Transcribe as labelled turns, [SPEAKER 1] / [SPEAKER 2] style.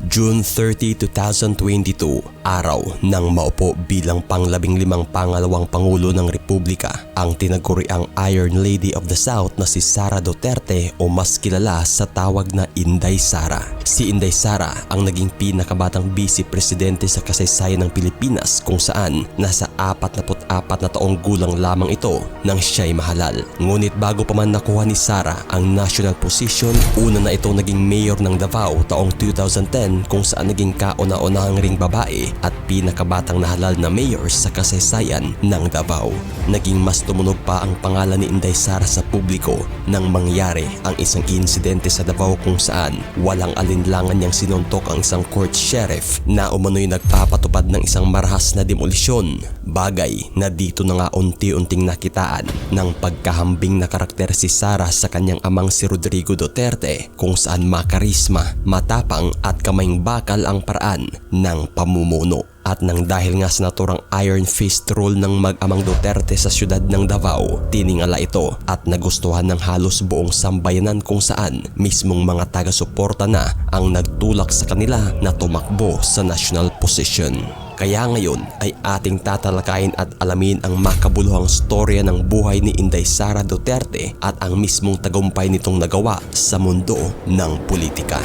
[SPEAKER 1] June 30, 2022, araw nang maupo bilang pang-15 pangalawang Pangulo ng Republika ang tinaguriang Iron Lady of the South na si Sara Duterte o mas kilala sa tawag na Inday Sara. Si Inday Sara ang naging pinakabatang Vice Presidente sa kasaysayan ng Pilipinas kung saan nasa 44 na taong gulang lamang ito nang siya'y mahalal. Ngunit bago pa man nakuha ni Sara ang national position, una na ito naging mayor ng Davao taong 2010 kung saan naging kauna-unahang ring babae at pinakabatang nahalal na mayor sa kasaysayan ng Davao. Naging mas tumunog pa ang pangalan ni Inday Sara sa publiko nang mangyari ang isang insidente sa Davao kung saan walang alinlangan niyang sinuntok ang isang court sheriff na umano'y nagpapatupad ng isang marahas na demolisyon. Bagay na dito na nga unti-unting nakitaan ng pagkahambing na karakter si Sara sa kanyang amang si Rodrigo Duterte kung saan makarisma, matapang at kamayng bakal ang paraan ng pamumuno. At nang dahil nga sa naturang iron fist rule ng mag-amang Duterte sa siyudad ng Davao, tiningala ito at nagustuhan ng halos buong sambayanan kung saan mismong mga taga-suporta na ang nagtulak sa kanila na tumakbo sa national position. Kaya ngayon ay ating tatalakayin at alamin ang makabuluhang storya ng buhay ni Inday Sara Duterte at ang mismong tagumpay nitong nagawa sa mundo ng politika.